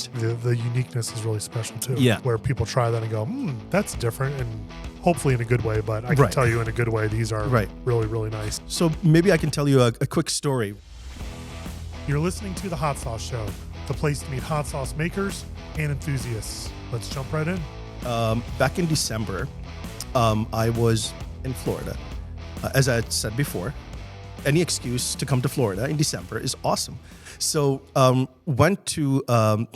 next. The uniqueness is really special too. Yeah. Where people try that and go, that's different, and hopefully in a good way, but I can tell you in a good way, these are really, really nice. So maybe I can tell you a quick story. You're listening to The Hot Sauce Show, the place to meet hot sauce makers and enthusiasts. Let's jump right in. Back in December, I was in Florida. As I had said before, any excuse to come to Florida in December is awesome. So went to, I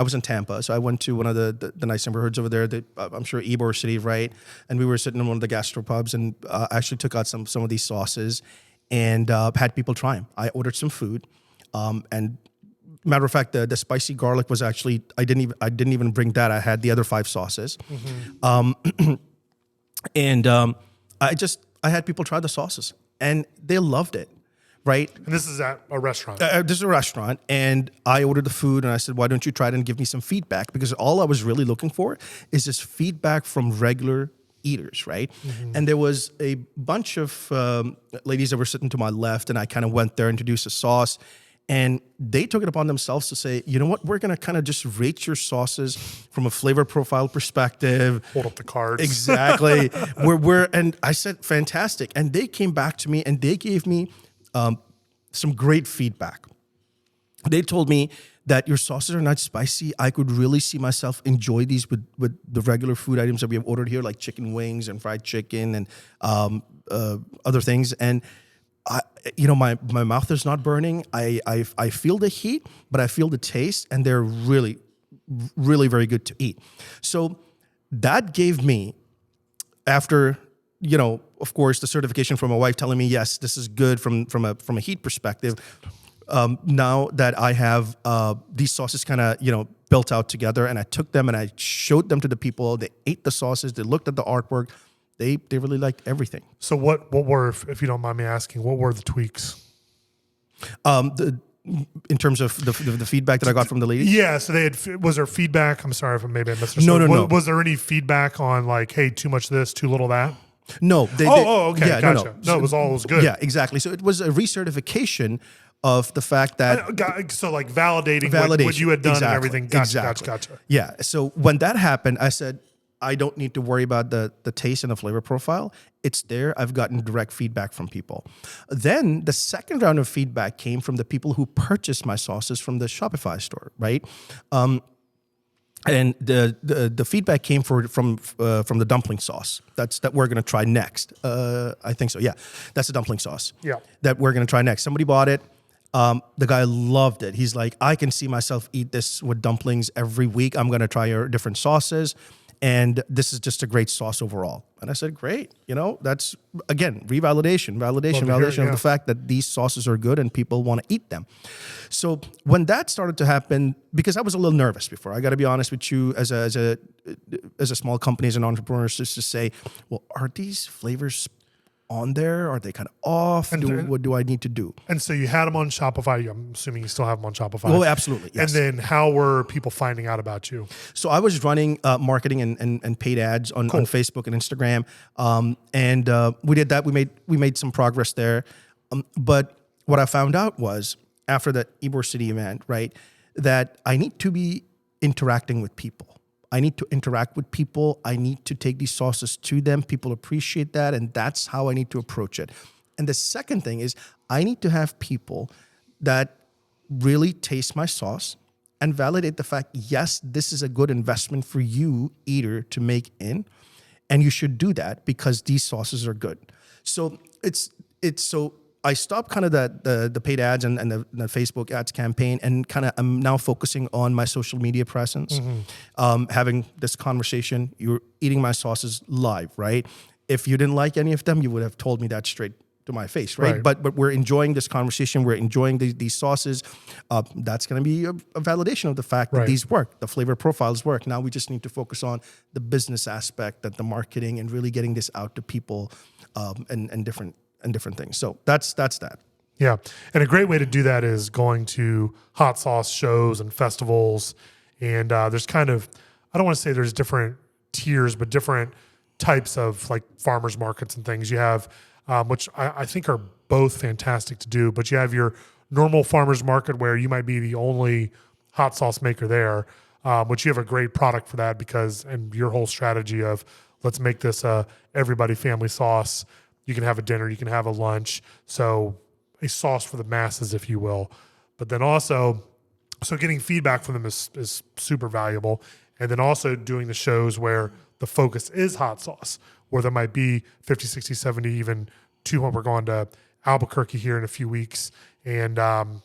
was in Tampa, so I went to one of the nice neighborhoods over there. I'm sure Ybor City, right? And we were sitting in one of the gastropubs and actually took out some of these sauces and had people try them. I ordered some food, and matter of fact, the spicy garlic was actually I didn't even bring that. I had the other 5 sauces, and I had people try the sauces and they loved it. Right. And this is at a restaurant. This is a restaurant. And I ordered the food and I said, why don't you try it and give me some feedback? Because all I was really looking for is just feedback from regular eaters. Right. And there was a bunch of ladies that were sitting to my left, and I kind of went there, introduced the sauce. And they took it upon themselves to say, you know what, we're going to kind of just rate your sauces from a flavor profile perspective. Hold up the cards. Exactly. And I said, fantastic. And they came back to me and they gave me some great feedback. They told me that your sauces are not spicy. I could really see myself enjoy these with the regular food items that we have ordered here, like chicken wings and fried chicken and other things. And my mouth is not burning. I feel the heat, but I feel the taste, and they're really, really very good to eat. So that gave me, after of course, the certification from my wife telling me, yes, this is good from a heat perspective. Now that I have these sauces kind of, built out together, and I took them and I showed them to the people. They ate the sauces. They looked at the artwork. They really liked everything. So what were, if you don't mind me asking, what were the tweaks? In terms of the feedback that I got from the ladies? Yeah, so was there feedback? I'm sorry if maybe I missed it. No. Was there any feedback on like, hey, too much this, too little that? No. Okay, yeah, gotcha. No, it was good. Yeah, exactly. So it was a recertification of the fact that... So like validating what you had done and everything. Gotcha. Yeah, so when that happened, I said, I don't need to worry about the taste and the flavor profile. It's there. I've gotten direct feedback from people. Then the second round of feedback came from the people who purchased my sauces from the Shopify store, right? And the feedback came from the dumpling sauce. That we're going to try next. I think so. Yeah, that's the dumpling sauce. Yeah, that we're going to try next. Somebody bought it. The guy loved it. He's like, I can see myself eat this with dumplings every week. I'm going to try your different sauces. And this is just a great sauce overall. And I said, great. That's, again, validation of the fact that these sauces are good and people want to eat them. So when that started to happen, because I was a little nervous before, I got to be honest with you, as a small company, as an entrepreneur, just to say, well, are these flavors on there? Are they kind of off? What do I need to do? And so you had them on Shopify. I'm assuming you still have them on Shopify. Oh, absolutely. Yes. And then how were people finding out about you? So I was running marketing and paid ads on Facebook and Instagram. And we did that. We made some progress there. But what I found out was, after that Ybor City event, right, that I need to be interacting with people. I need to interact with people. I need to take these sauces to them. People appreciate that, and that's how I need to approach it. And the second thing is, I need to have people that really taste my sauce and validate the fact, yes, this is a good investment for you, eater, to make in, and you should do that because these sauces are good. So so I stopped kind of the paid ads and the Facebook ads campaign, and kind of I'm now focusing on my social media presence, having this conversation. You're eating my sauces live, right? If you didn't like any of them, you would have told me that straight to my face, right? But we're enjoying this conversation. We're enjoying these sauces. That's going to be a validation of the fact that these work. The flavor profiles work. Now we just need to focus on the business aspect, the marketing, and really getting this out to people and different things. So that's that. Yeah. And a great way to do that is going to hot sauce shows and festivals. And there's kind of, I don't want to say there's different tiers, but different types of like farmers markets and things. You have, which I think are both fantastic to do, but you have your normal farmers market where you might be the only hot sauce maker there, which you have a great product for that and your whole strategy of let's make this a everybody family sauce. You can have a dinner, you can have a lunch. So a sauce for the masses, if you will. But then also, so getting feedback from them is super valuable. And then also doing the shows where the focus is hot sauce, where there might be 50, 60, 70, even 200. We're going to Albuquerque here in a few weeks. And,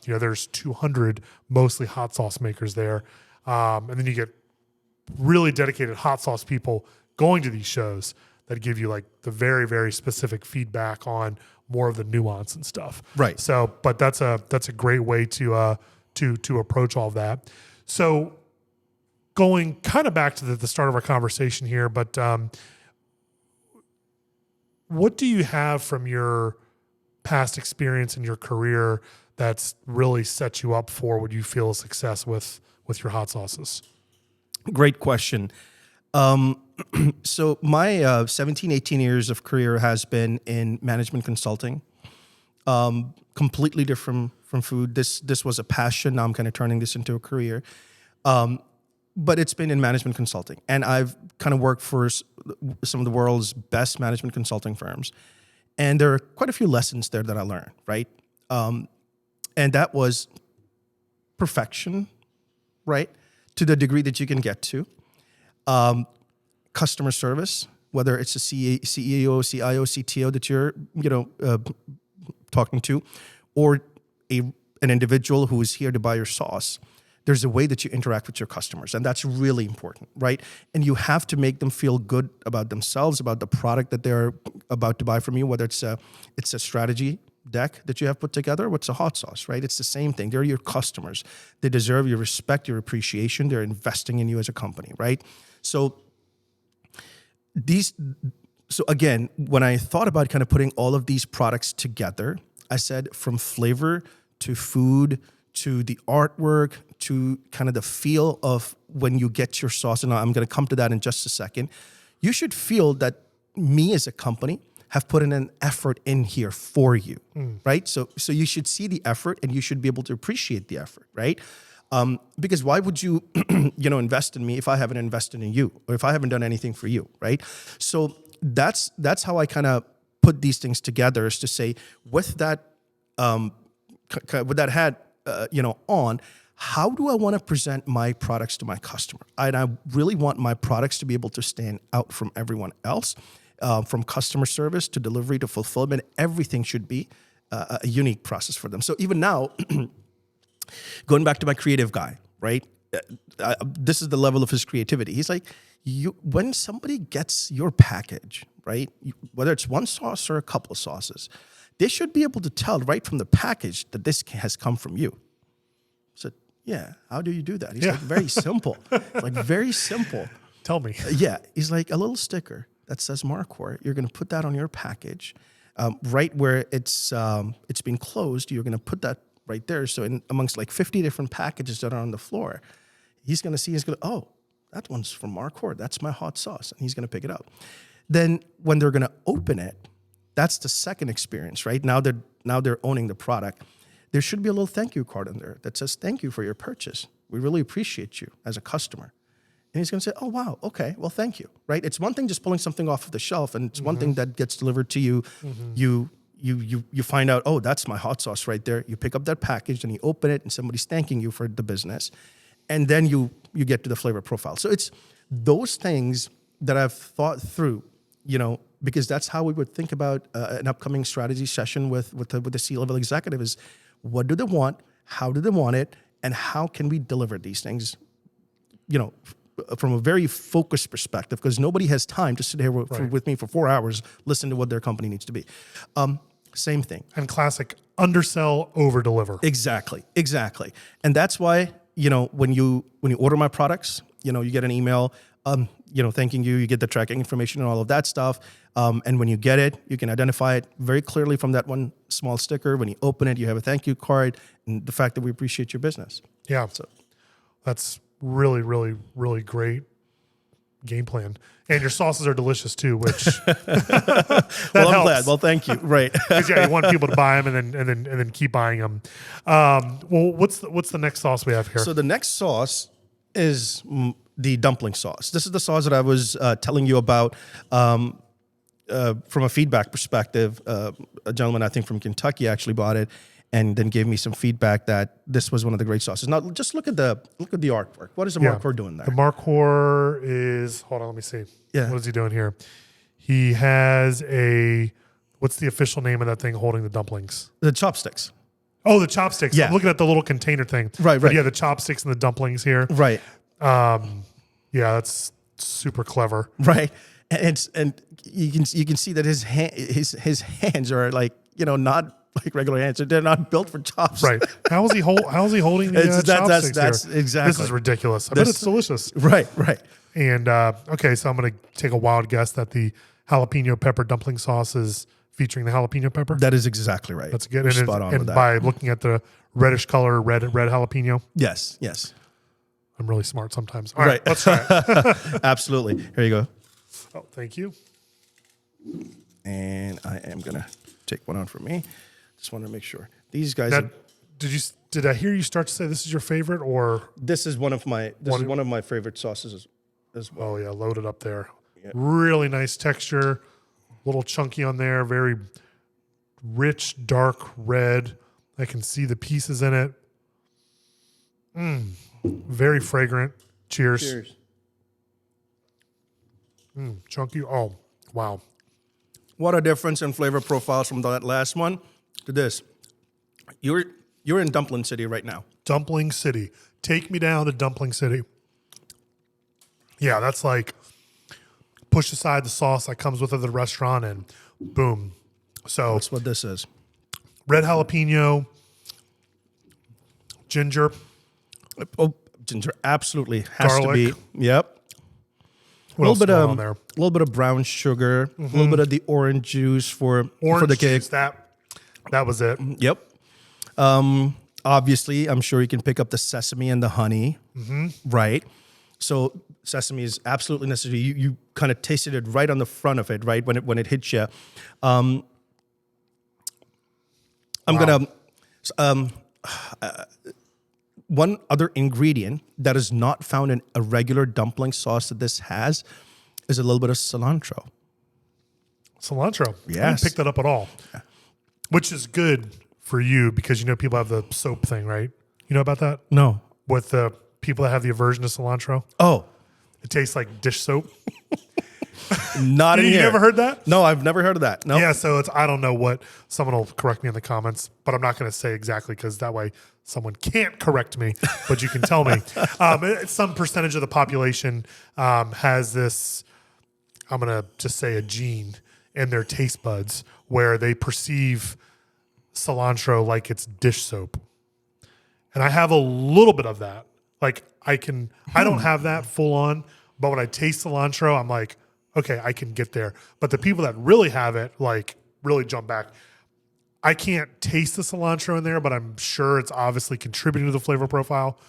there's 200 mostly hot sauce makers there. And then you get really dedicated hot sauce people going to these shows that give you like the very, very specific feedback on more of the nuance and stuff. Right. So, but that's a great way to approach all of that. So going kind of back to the start of our conversation here, but what do you have from your past experience in your career that's really set you up for what you feel is success with your hot sauces? Great question. So my 17, 18 years of career has been in management consulting, completely different from food. This was a passion. Now I'm kind of turning this into a career. But it's been in management consulting. And I've kind of worked for some of the world's best management consulting firms. And there are quite a few lessons there that I learned, right? And that was perfection, right? To the degree that you can get to. Customer service, whether it's a CEO, CIO, CTO that you're, talking to, or an individual who is here to buy your sauce. There's a way that you interact with your customers, and that's really important, right? And you have to make them feel good about themselves, about the product that they're about to buy from you, whether it's a strategy deck that you have put together, what's a hot sauce, right? It's the same thing. They're your customers. They deserve your respect, your appreciation. They're investing in you as a company, right? So again, when I thought about kind of putting all of these products together, I said from flavor to food to the artwork to kind of the feel of when you get your sauce, and I'm going to come to that in just a second, you should feel that me as a company have put in an effort in here for you, right? So you should see the effort and you should be able to appreciate the effort, right? Because why would you, invest in me if I haven't invested in you or if I haven't done anything for you, right? So that's how I kind of put these things together, is to say with that hat, on, how do I want to present my products to my customer? And I really want my products to be able to stand out from everyone else, from customer service to delivery to fulfillment. Everything should be a unique process for them. So even now, going back to my creative guy, right? This is the level of his creativity. He's like, when somebody gets your package, right? Whether it's one sauce or a couple of sauces, they should be able to tell right from the package that this has come from you. So, yeah, how do you do that? He's like, very simple. It's like, very simple. Tell me. Yeah, he's like, a little sticker that says Markhor. You're going to put that on your package, right where it's been closed. You're going to put that right there. So in amongst like 50 different packages that are on the floor, he's going to see, oh, that one's from Markhor. That's my hot sauce. And he's going to pick it up. Then when they're going to open it, that's the second experience, right? Now they're owning the product. There should be a little thank you card in there that says, thank you for your purchase. We really appreciate you as a customer. And he's going to say, oh, wow, okay, well, thank you, right? It's one thing just pulling something off of the shelf, and it's one thing that gets delivered to you. You find out, oh, that's my hot sauce right there. You pick up that package and you open it and somebody's thanking you for the business. And then you get to the flavor profile. So it's those things that I've thought through, because that's how we would think about an upcoming strategy session with the C-level executive is, what do they want? How do they want it? And how can we deliver these things, from a very focused perspective, because nobody has time to sit here with me for 4 hours, listen to what their company needs to be. Same thing. And classic undersell, over deliver. Exactly. And that's why, when you order my products, you get an email, thanking you, you get the tracking information and all of that stuff. And when you get it, you can identify it very clearly from that one small sticker. When you open it, you have a thank you card and the fact that we appreciate your business. Yeah. So that's really, really, really great game plan. And your sauces are delicious too, which Well, I'm helps. glad. Well, thank you. Right. Because you want people to buy them and then keep buying them. Well, what's the next sauce we have here? So the next sauce is the dumpling sauce. This is the sauce that I was telling you about from a feedback perspective. A gentleman, I think from Kentucky, actually bought it and then gave me some feedback that this was one of the great sauces. Now, just look at the artwork. What is the Markhor doing there? The Markhor is, hold on, let me see. Yeah. What is he doing here? He has what's the official name of that thing holding the dumplings? The chopsticks. Oh, the chopsticks. Yeah. I'm looking at the little container thing. Right. But yeah, the chopsticks and the dumplings here. Right. Yeah, that's super clever. Right. And you can see that his hands are like, not like regular hands. They're not built for chops. Right. How is he holding the chopsticks that's here? exactly. This is ridiculous. I bet it's delicious. Right. And okay, so I'm going to take a wild guess that the jalapeno pepper dumpling sauce is featuring the jalapeno pepper. That is exactly right. That's good. You're And, spot on and with that. by looking at the reddish color, red jalapeno. Yes. I'm really smart sometimes. All right, let's try it. Absolutely. Here you go. Oh, thank you. And I am going to take one on for me. Just want to make sure. These guys Now, did I hear you start to say this is your favorite or? this is one of my favorite sauces as well. Oh yeah, loaded up there. Yeah. Really nice texture, little chunky on there, very rich, dark red. I can see the pieces in it. Very fragrant. Cheers. Chunky. Oh, wow. What a difference in flavor profiles from that last one to this. You're in Dumpling City right now. Dumpling City. Take me down to Dumpling City. Yeah, that's like push aside the sauce that comes with it at the restaurant and boom. So That's what this is. red jalapeno, ginger, Oh, ginger absolutely has Garlic. to be. Yep. what else is going on there? A little bit of brown sugar, a little bit of the orange juice for Orange the cake. juice, that was it. Yep. Obviously, I'm sure you can pick up the sesame and the honey, right? So sesame is absolutely necessary. You kind of tasted it right on the front of it, right when it hits you. I'm gonna one other ingredient that is not found in a regular dumpling sauce that this has is a little bit of cilantro. Cilantro. I Yes. didn't pick that up at all. Which is good for you because people have the soap thing, right? You know about that? No. With the people that have the aversion to cilantro. Oh, It tastes like dish soap. not in You here. never heard that? No, I've never heard of that. No. Yeah, so I don't know what, someone will correct me in the comments, but I'm not going to say exactly because that way someone can't correct me, but you can tell me. Some percentage of the population has this, I'm going to just say a gene in their taste buds where they perceive cilantro like it's dish soap. And I have a little bit of that. Like I don't have that full on, but when I taste cilantro, I'm like, okay, I can get there. But the people that really have it, like really jump back. I can't taste the cilantro in there, but I'm sure it's obviously contributing to the flavor profile.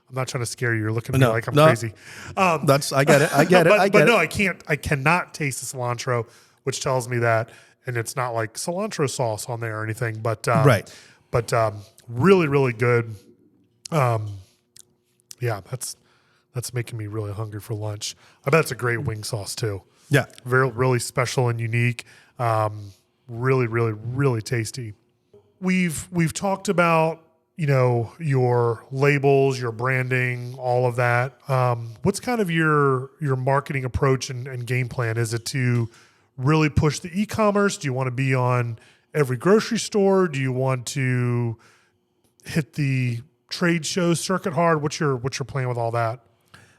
I'm not trying to scare you. You're looking at me like I'm crazy. I get it. I get it. But no, I cannot taste the cilantro, which tells me that, and it's not like cilantro sauce on there or anything, but Right. But really, really good. Yeah, that's making me really hungry for lunch. I bet it's a great wing sauce too. Yeah. Really special and unique. Really, really, really tasty. We've talked about, your labels, your branding, all of that. What's kind of your marketing approach and game plan? Is it to really push the e-commerce? Do you want to be on every grocery store? Do you want to hit the trade show circuit hard? What's your plan with all that?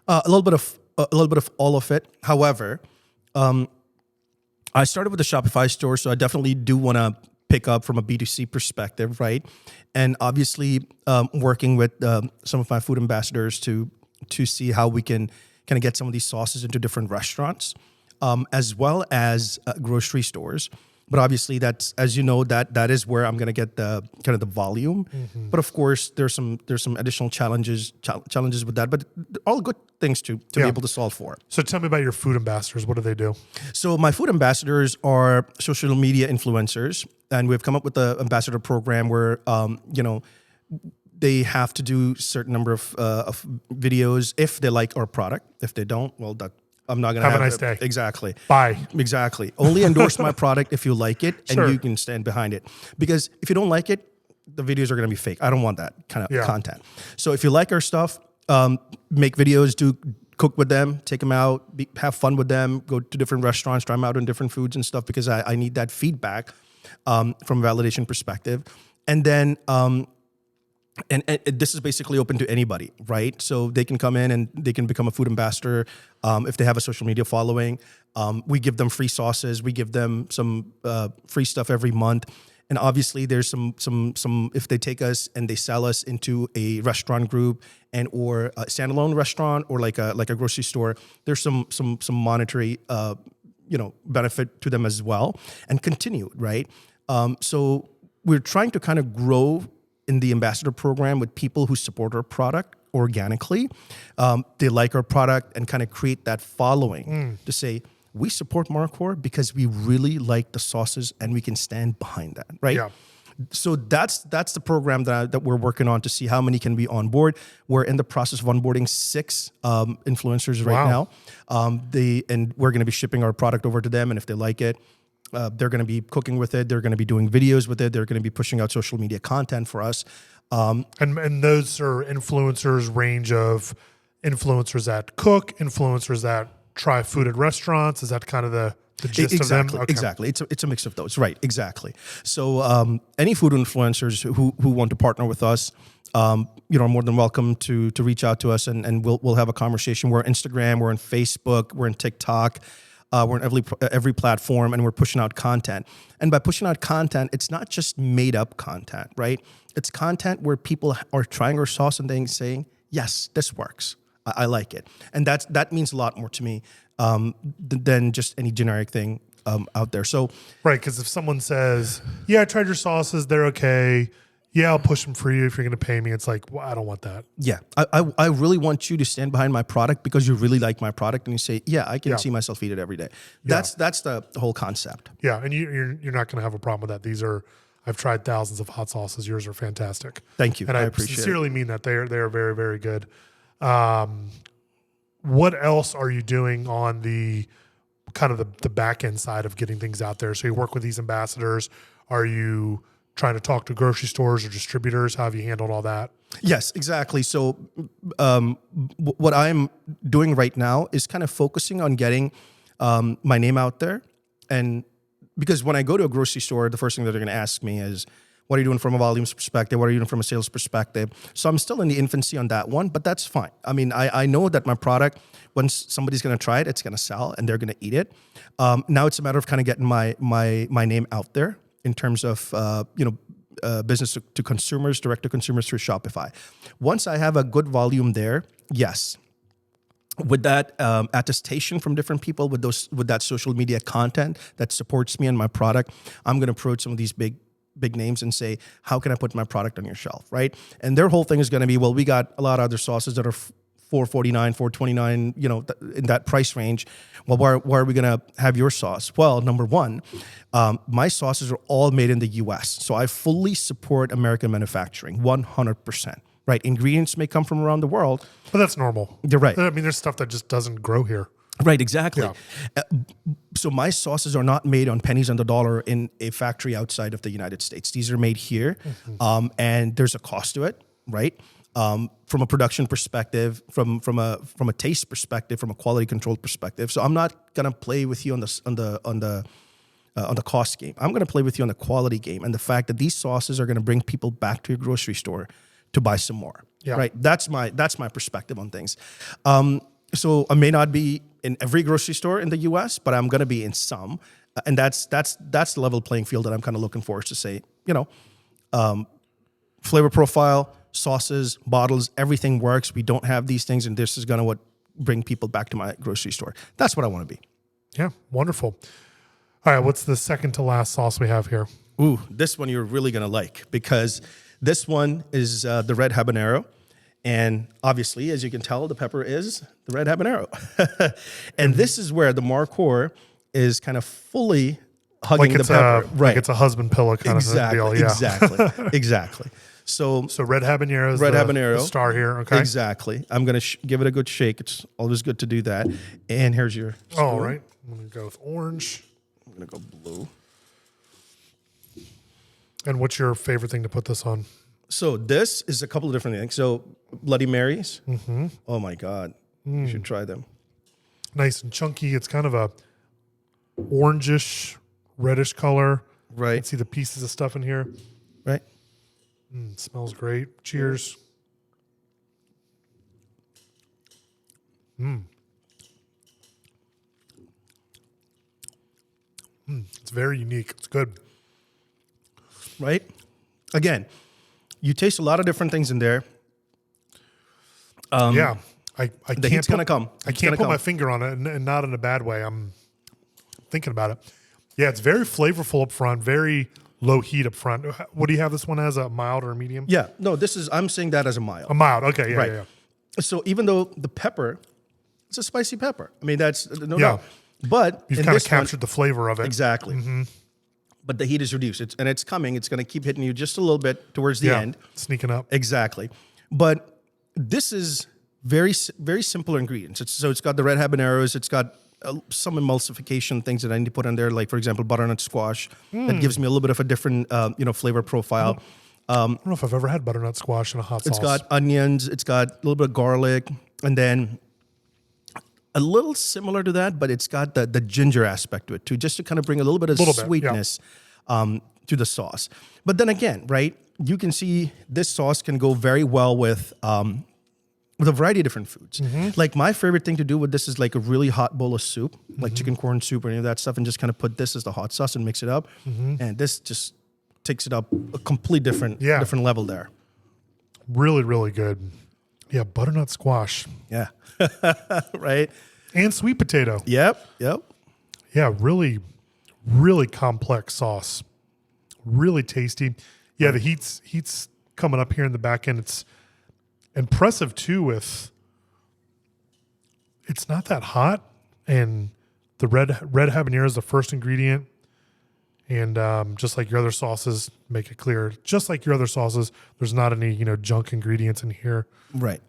A little bit of all of it. However, I started with the Shopify store, so I definitely do want to pick up from a B2C perspective, right? And obviously, working with some of my food ambassadors to see how we can kind of get some of these sauces into different restaurants, as well as grocery stores. But obviously, that's, as you know, that is where I'm going to get the kind of the volume. But of course, there's some additional challenges with that. But all good things to be able to solve for. So tell me about your food ambassadors. What do they do? So my food ambassadors are social media influencers, and we've come up with the ambassador program where they have to do certain number of videos if they like our product. If they don't, well, I'm not going to have a nice day. Exactly. Bye. Exactly. Only endorse my product if you like it and Sure. you can stand behind it. Because if you don't like it, the videos are going to be fake. I don't want that kind of content. So if you like our stuff, make videos, cook with them, take them out, have fun with them, go to different restaurants, try them out on different foods and stuff, because I need that feedback from a validation perspective. And then and this is basically open to anybody, right? So they can come in and they can become a food ambassador if they have a social media following. We give them free sauces. We give them some free stuff every month. And obviously, there's some if they take us and they sell us into a restaurant group and or a standalone restaurant or like a grocery store, there's some monetary benefit to them as well, and continue, right? So we're trying to kind of grow in the ambassador program with people who support our product organically. They like our product and kind of create that following to say, we support Markhor because we really like the sauces and we can stand behind that, right? Yeah. So that's the program that we're working on to see how many can be on board. We're in the process of onboarding 6 influencers right now. And we're going to be shipping our product over to them, and if they like it, they're going to be cooking with it. They're going to be doing videos with it. They're going to be pushing out social media content for us. And those are influencers, range of influencers that cook, influencers that try food at restaurants. Is that kind of the gist of them? Okay. Exactly. It's a mix of those. Right. Exactly. So any food influencers who want to partner with us, are more than welcome to reach out to us, and we'll have a conversation. We're on Instagram, we're on Facebook, we're on TikTok. We're on every platform, and we're pushing out content. And by pushing out content, it's not just made up content, right? It's content where people are trying our sauce and then saying, yes, this works. I like it. And that means a lot more to me than just any generic thing out there. So, right, because if someone says, yeah, I tried your sauces, they're okay. Yeah, I'll push them for you if you're going to pay me. It's like, well, I don't want that. Yeah, I really want you to stand behind my product because you really like my product, and you say, yeah, I can see myself eat it every day. That's the whole concept. Yeah, and you're not going to have a problem with that. I've tried thousands of hot sauces. Yours are fantastic. Thank you. And I appreciate sincerely mean that. They are very, very good. What else are you doing on the kind of the back end side of getting things out there? So you work with these ambassadors. Are you trying to talk to grocery stores or distributors? How have you handled all that? Yes, exactly. So what I'm doing right now is kind of focusing on getting my name out there. And because when I go to a grocery store, the first thing that they're going to ask me is, what are you doing from a volumes perspective? What are you doing from a sales perspective? So I'm still in the infancy on that one, but that's fine. I mean, I know that my product, once somebody's going to try it, it's going to sell and they're going to eat it. Now it's a matter of kind of getting my name out there in terms of business to consumers, direct to consumers through Shopify. Once I have a good volume there, yes. With that attestation from different people, with that social media content that supports me and my product, I'm going to approach some of these big names and say, how can I put my product on your shelf, right? And their whole thing is going to be, well, we got a lot of other sauces that are $4.49, $4.29, in that price range. Well, why are we going to have your sauce? Well, number one, my sauces are all made in the U.S., so I fully support American manufacturing, 100%. Right, ingredients may come from around the world, but that's normal. You're right. I mean, there's stuff that just doesn't grow here. Right, exactly. Yeah. So my sauces are not made on pennies on the dollar in a factory outside of the United States. These are made here, and there's a cost to it, right? From a production perspective, from a taste perspective, from a quality control perspective. So I'm not gonna play with you on the cost game. I'm gonna play with you on the quality game and the fact that these sauces are gonna bring people back to your grocery store to buy some more. Yeah. Right. That's my perspective on things. So I may not be in every grocery store in the U.S., but I'm going to be in some, and that's the level playing field that I'm kind of looking for, is to say, flavor profile, sauces, bottles, everything works. We don't have these things, and this is going to bring people back to my grocery store. That's what I want to be. Yeah, wonderful. All right, what's the second to last sauce we have here? Ooh, this one you're really going to like because this one is the Red Habanero. And obviously, as you can tell, the pepper is the Red Habanero. And this is where the Markhor is kind of fully hugging the pepper. Like it's a husband pillow kind of deal. Yeah. Exactly. So Red Habanero is the star here. Okay. Exactly. I'm going to give it a good shake. It's always good to do that. And here's your spoon. All right. I'm going to go with orange. I'm going to go blue. And what's your favorite thing to put this on? So this is a couple of different things. So Bloody Marys. Mm-hmm. Oh my God. You should try them. Nice and chunky. It's kind of a orangish, reddish color. Right. You can see the pieces of stuff in here. Right. Smells great. Cheers. It's very unique. It's good. Right. Again, you taste a lot of different things in there. Yeah. I The heat's going to come. I can't put my finger on it, and not in a bad way. I'm thinking about it. Yeah, it's very flavorful up front, very low heat up front. What do you have this one as, a mild or a medium? Yeah. No, I'm saying that as a mild. A mild. Okay. Yeah. Right. Yeah. So even though the pepper, it's a spicy pepper. I mean, that's no doubt. But you've kind of captured the flavor of it. Exactly. Mm-hmm. But the heat is reduced. It's coming. It's going to keep hitting you just a little bit towards the end. Sneaking up. Exactly. But this is very, very simple ingredients. It's got the red habaneros. It's got some emulsification things that I need to put in there, like, for example, butternut squash. That gives me a little bit of a different, flavor profile. I don't know if I've ever had butternut squash in a hot sauce. It's got onions. It's got a little bit of garlic. And then a little similar to that, but it's got the ginger aspect to it too, just to kind of bring a little bit of sweetness to the sauce. But then again, right, you can see this sauce can go very well with a variety of different foods. Like my favorite thing to do with this is like a really hot bowl of soup, like chicken corn soup or any of that stuff, and just kind of put this as the hot sauce and mix it up. And this just takes it up a complete different level there. Really, really good. Yeah, butternut squash. Yeah. Right. And sweet potato. Yep. Yeah, really, really complex sauce. Really tasty. Yeah, the heat's coming up here in the back end. It's impressive too it's not that hot, and the red habanero is the first ingredient. And just like your other sauces, make it clear, just like your other sauces, there's not any, junk ingredients in here. Right.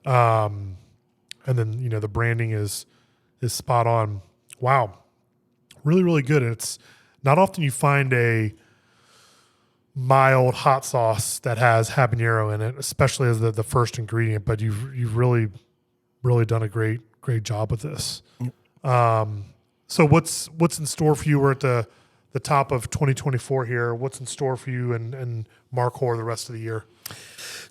And then, the branding is spot on. Wow. Really, really good. And it's not often you find a mild hot sauce that has habanero in it, especially as the first ingredient, but you've really, really done a great job with this. So what's in store for you? We're at the top of 2024 here. What's in store for you and Markhor the rest of the year?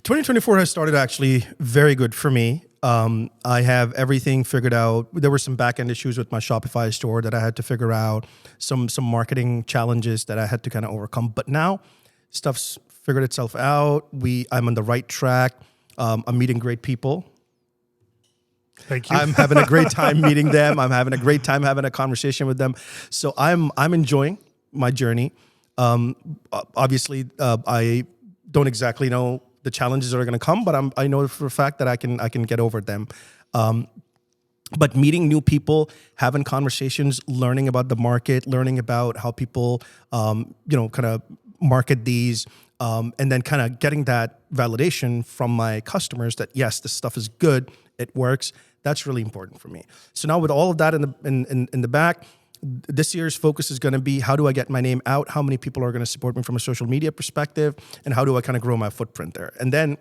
2024 has started actually very good for me. I have everything figured out. There were some back-end issues with my Shopify store that I had to figure out, some marketing challenges that I had to kind of overcome. But now stuff's figured itself out. I'm on the right track. I'm meeting great people. Thank you. I'm having a great time meeting them. I'm having a great time having a conversation with them. So I'm enjoying my journey. Obviously, I don't exactly know the challenges that are going to come, but I know for a fact that I can get over them. But meeting new people, having conversations, learning about the market, learning about how people, kind of market these, and then kind of getting that validation from my customers that yes, this stuff is good, it works. That's really important for me. So now with all of that in the back, this year's focus is going to be how do I get my name out? How many people are going to support me from a social media perspective? And how do I kind of grow my footprint there? And then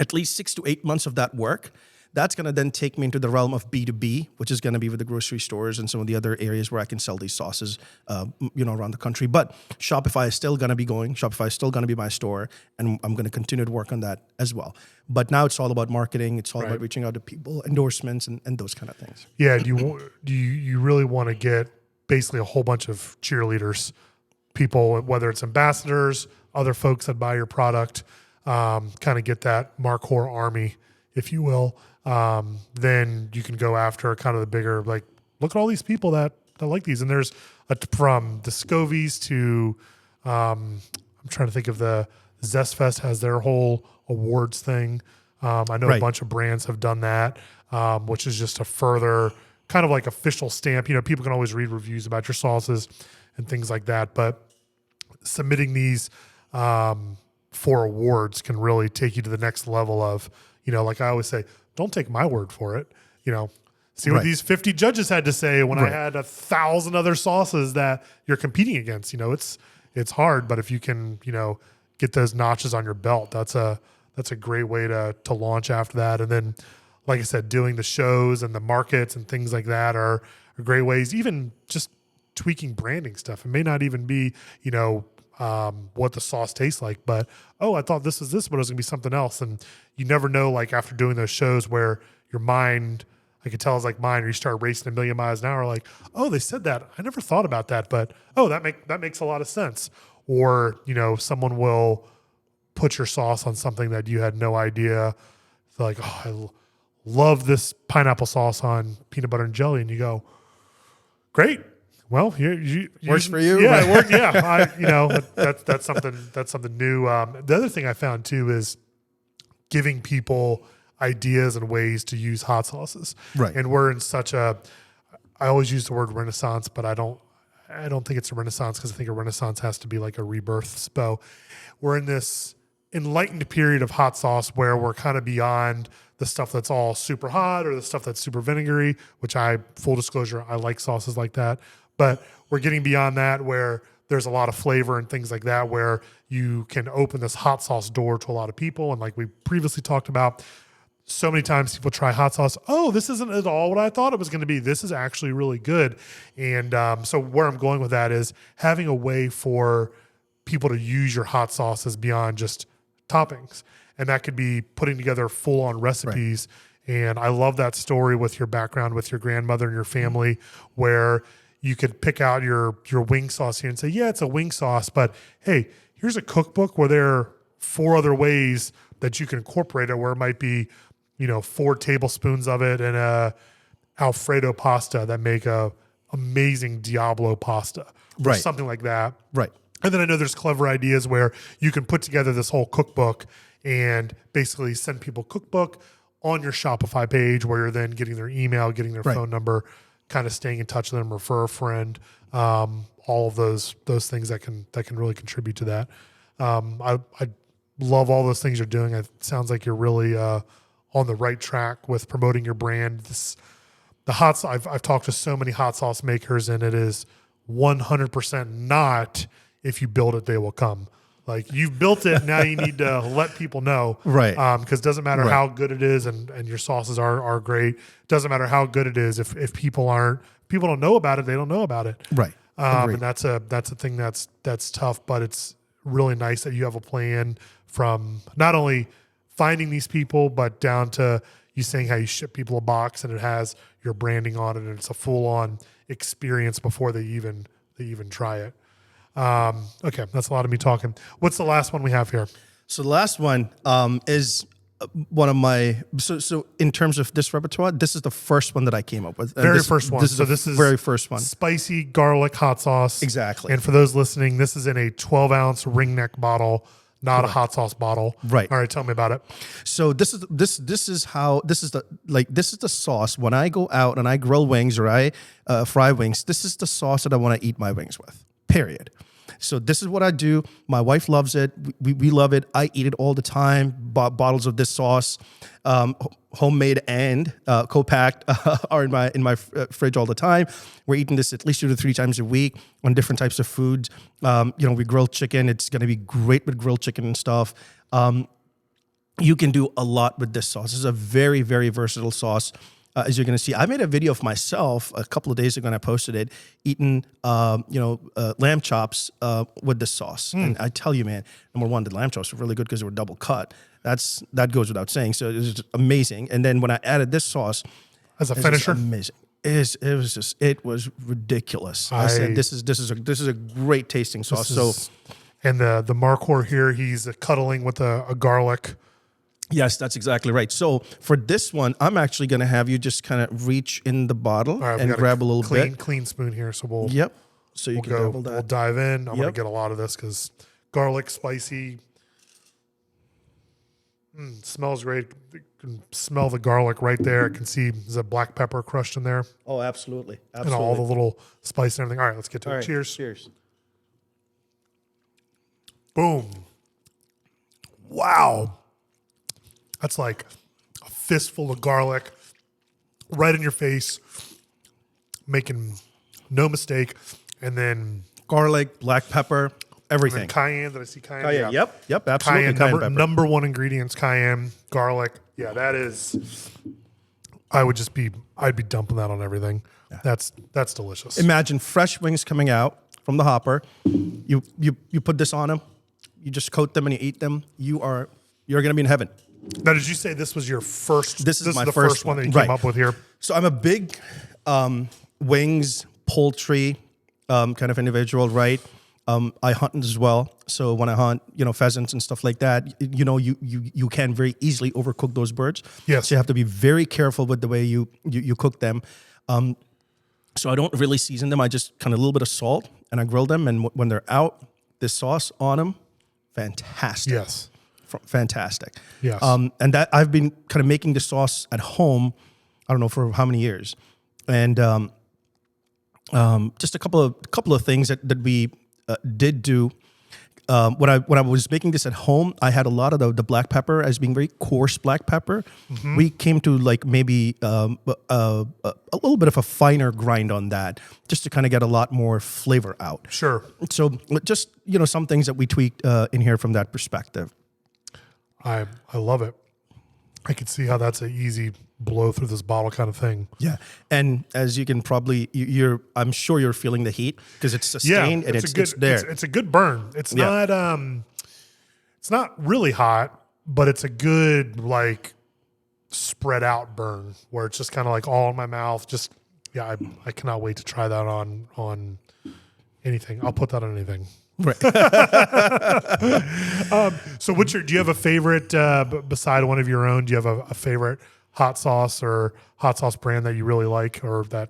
at least 6 to 8 months of that work, that's going to then take me into the realm of B2B, which is going to be with the grocery stores and some of the other areas where I can sell these sauces, around the country. But Shopify is still going to be going. Shopify is still going to be my store, and I'm going to continue to work on that as well. But now it's all about marketing. It's all about reaching out to people, endorsements, and those kind of things. Yeah. Do you really want to get basically a whole bunch of cheerleaders, people, whether it's ambassadors, other folks that buy your product, kind of get that Markhor army, if you will. Then you can go after kind of the bigger, like, look at all these people that like these. And there's from the Scovies to I'm trying to think of the Zest Fest has their whole awards thing. I know a bunch of brands have done that, which is just a further kind of like official stamp. People can always read reviews about your sauces and things like that, but submitting these for awards can really take you to the next level of, like I always say, don't take my word for it. See what these 50 judges had to say when I had 1,000 other sauces that you're competing against. It's hard, but if you can, get those notches on your belt, that's a great way to launch after that. And then, like I said, doing the shows and the markets and things like that are great ways. Even just tweaking branding stuff. It may not even be, what the sauce tastes like, but, I thought this was this, but it was going to be something else. And you never know, like after doing those shows where your mind, I could tell is like mine, or you start racing a million miles an hour, like, they said that. I never thought about that, but, that makes a lot of sense. Or, someone will put your sauce on something that you had no idea. They're like, I love this pineapple sauce on peanut butter and jelly. And you go, great. Well, you works for you. Yeah, it worked. Yeah. That's something new. The other thing I found too is giving people ideas and ways to use hot sauces. Right. And we're in such I always use the word renaissance, but I don't think it's a renaissance because I think a renaissance has to be like a rebirth. So we're in this enlightened period of hot sauce where we're kind of beyond the stuff that's all super hot or the stuff that's super vinegary, which full disclosure, I like sauces like that. But we're getting beyond that where there's a lot of flavor and things like that where you can open this hot sauce door to a lot of people. And like we previously talked about, so many times people try hot sauce. This isn't at all what I thought it was going to be. This is actually really good. And so where I'm going with that is having a way for people to use your hot sauces beyond just toppings. And that could be putting together full-on recipes. Right. And I love that story with your background with your grandmother and your family where you could pick out your wing sauce here and say, yeah, it's a wing sauce, but hey, here's a cookbook where there are 4 other ways that you can incorporate it where it might be 4 tablespoons of it and a Alfredo pasta that make a amazing Diablo pasta or something like that. Right. And then I know there's clever ideas where you can put together this whole cookbook and basically send people cookbook on your Shopify page where you're then getting their email, getting their phone number, kind of staying in touch with them, refer a friend, all of those things that can really contribute to that. I love all those things you're doing. It sounds like you're really on the right track with promoting your brand. I've talked to so many hot sauce makers, and it is 100% not if you build it, they will come. Like you've built it, now you need to let people know. Right. Because it doesn't matter how good it is, and your sauces are great. It doesn't matter how good it is if people don't know about it, they don't know about it. Right. And that's a thing that's tough, but it's really nice that you have a plan from not only finding these people, but down to you saying how you ship people a box and it has your branding on it and it's a full-on experience before they even try it. Okay, that's a lot of me talking. What's the last one we have here? So the last one is one of my so in terms of this repertoire, this is the first one that I came up with. First one. This is very first one. Spicy garlic hot sauce. Exactly. And for those listening, this is in a 12-ounce ring neck bottle, not a hot sauce bottle. Right. All right, tell me about it. So this is the sauce when I go out and I grill wings or I fry wings. This is the sauce that I want to eat my wings with. Period. So this is what I do. My wife loves it. We love it. I eat it all the time. Bottles of this sauce, homemade and co-packed, are in my fridge all the time. We're eating this at least 2 to 3 times a week on different types of foods. We grill chicken. It's going to be great with grilled chicken and stuff. You can do a lot with this sauce. This is a very, very versatile sauce. As you're going to see, I made a video of myself a couple of days ago and I posted it, eating, lamb chops with this sauce. And I tell you, man, number one, the lamb chops were really good because they were double cut. That goes without saying. So it was just amazing. And then when I added this sauce, as a finisher, amazing. It was ridiculous. I said, this is a great tasting sauce. And the Markhor here, he's cuddling with a garlic. Yes, that's exactly right. So for this one, I'm actually going to have you just kind of reach in the bottle and grab a little bit. Clean spoon here. So we'll. Yep. So you we'll can go. double that. We'll dive in. I'm gonna Yep. get a lot of this because garlic, spicy. Smells great. You can smell the garlic right there. I can see there's a black pepper crushed in there, Oh, absolutely. and all the little spice and everything. All right, let's get to All it. right, Cheers. Cheers. Boom. Wow. That's like a fistful of garlic right in your face, making no mistake. And then Garlic, black pepper, everything. cayenne. Did I see cayenne? Cayenne. Yep, absolutely. Cayenne, Cayenne number, pepper. number one ingredients, cayenne, garlic. Yeah, that is, I'd be dumping that on everything. Yeah. That's delicious. Imagine fresh wings coming out from the hopper. You put this on them. You just coat them and you eat them. You're going to be in heaven. Now, did you say this was your first? This is my the first one that you one. came up with here. So I'm a big wings, poultry kind of individual, right? I hunt as well. So when I hunt, pheasants and stuff like that, you can very easily overcook those birds. Yes. So you have to be very careful with the way you cook them. So I don't really season them. I just kind of a little bit of salt and I grill them. And when they're out, this sauce on them, fantastic. Yes. Fantastic. Yes. And that I've been kind of making the sauce at home, I don't know for how many years. And just a couple of things that we did do. When I was making this at home, I had a lot of the black pepper as being very coarse black pepper. Mm-hmm. We came to like maybe a little bit of a finer grind on that, just to kind of get a lot more flavor out. Sure. So just some things that we tweaked in here from that perspective. I love it. I can see how that's an easy blow through this bottle kind of thing. Yeah, and as you can probably, I'm sure you're feeling the heat because it's sustained and it's there. It's a good burn. It's not really hot, but it's a good like spread out burn where it's just kind of like all in my mouth. Just I cannot wait to try that on anything. I'll put that on anything. Right. So do you have a favorite beside one of your own? Do you have a favorite hot sauce or hot sauce brand that you really like, or that?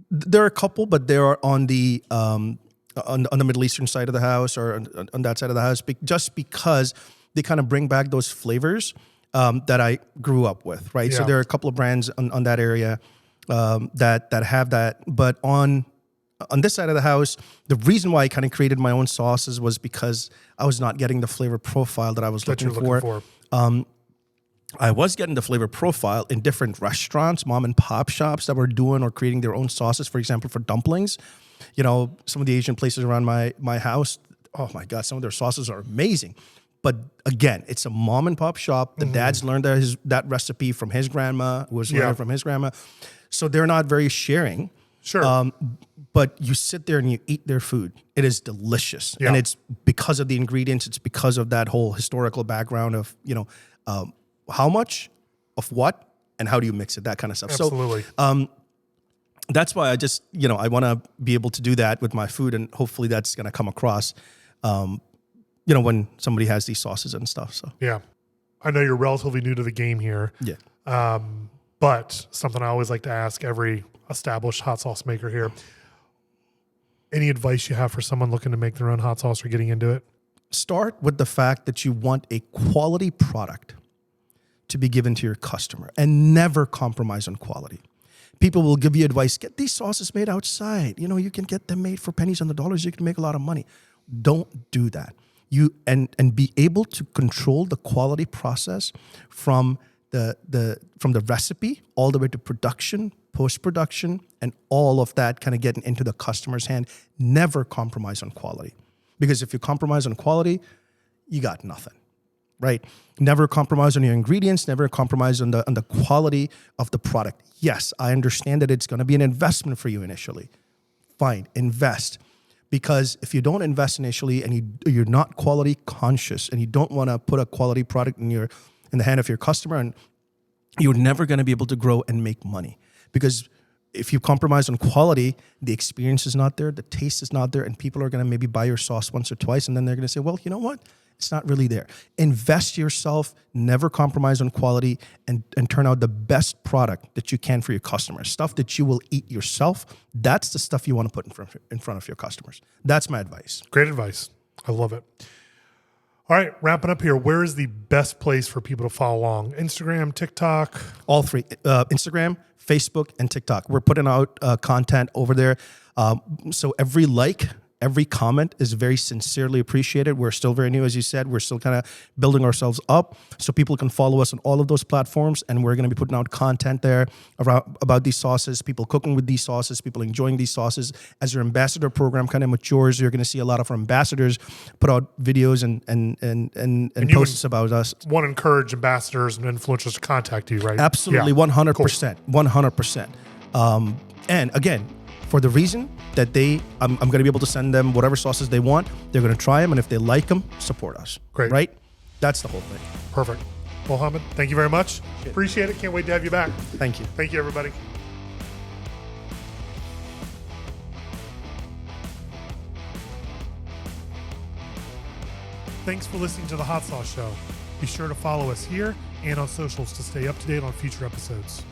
There are a couple, but they are on the on the Middle Eastern side of the house or on that side of the house, just because they kind of bring back those flavors that I grew up with, right? Yeah. So there are a couple of brands on that area that have that, but on this side of the house, the reason why I kind of created my own sauces was because I was not getting the flavor profile that I was looking for. I was getting the flavor profile in different restaurants, mom and pop shops that were doing or creating their own sauces. For example, for dumplings, some of the Asian places around my house, oh my God, some of their sauces are amazing. But again, it's a mom and pop shop. The dad's learned that recipe from his grandma, who was learning from his grandma. So they're not very sharing. Sure. But you sit there and you eat their food. It is delicious. Yeah. And it's because of the ingredients. It's because of that whole historical background of, how much of what and how do you mix it, that kind of stuff. Absolutely. So that's why I just, I want to be able to do that with my food, and hopefully that's going to come across, when somebody has these sauces and stuff. So yeah, I know you're relatively new to the game here. Yeah. But something I always like to ask every established hot sauce maker here. Any advice you have for someone looking to make their own hot sauce or getting into it? Start with the fact that you want a quality product to be given to your customer, and never compromise on quality. People will give you advice, get these sauces made outside. You can get them made for pennies on the dollars. You can make a lot of money. Don't do that. And be able to control the quality process from the recipe all the way to production, post-production, and all of that kind of getting into the customer's hand. Never compromise on quality. Because if you compromise on quality, you got nothing. Right? Never compromise on your ingredients, never compromise on the quality of the product. Yes, I understand that it's going to be an investment for you initially. Fine, invest. Because if you don't invest initially and you're not quality conscious and you don't want to put a quality product in the hand of your customer, and you're never going to be able to grow and make money. Because if you compromise on quality, the experience is not there, the taste is not there, and people are going to maybe buy your sauce once or twice, and then they're going to say, well, you know what? It's not really there. Invest yourself, never compromise on quality, and turn out the best product that you can for your customers. Stuff that you will eat yourself. That's the stuff you want to put in front of your customers. That's my advice. Great advice. I love it. All right, wrapping up here. Where is the best place for people to follow along? Instagram, TikTok? All three. Instagram, Facebook, and TikTok. We're putting out content over there. So every like, every comment is very sincerely appreciated. We're still very new, as you said. We're still kind of building ourselves up. So people can follow us on all of those platforms. And we're going to be putting out content there about these sauces, people cooking with these sauces, people enjoying these sauces. As your ambassador program kind of matures, you're going to see a lot of our ambassadors put out videos and posts about us. Want to encourage ambassadors and influencers to contact you, right? Absolutely, Yeah. 100%. Cool. 100%. And again, for the reason that I'm going to be able to send them whatever sauces they want. They're going to try them, and if they like them, support us. Great. Right? That's the whole thing. Perfect. Well, Hamid, thank you very much. Appreciate it. Can't wait to have you back. Thank you. Thank you, everybody. Thanks for listening to The Hot Sauce Show. Be sure to follow us here and on socials to stay up to date on future episodes.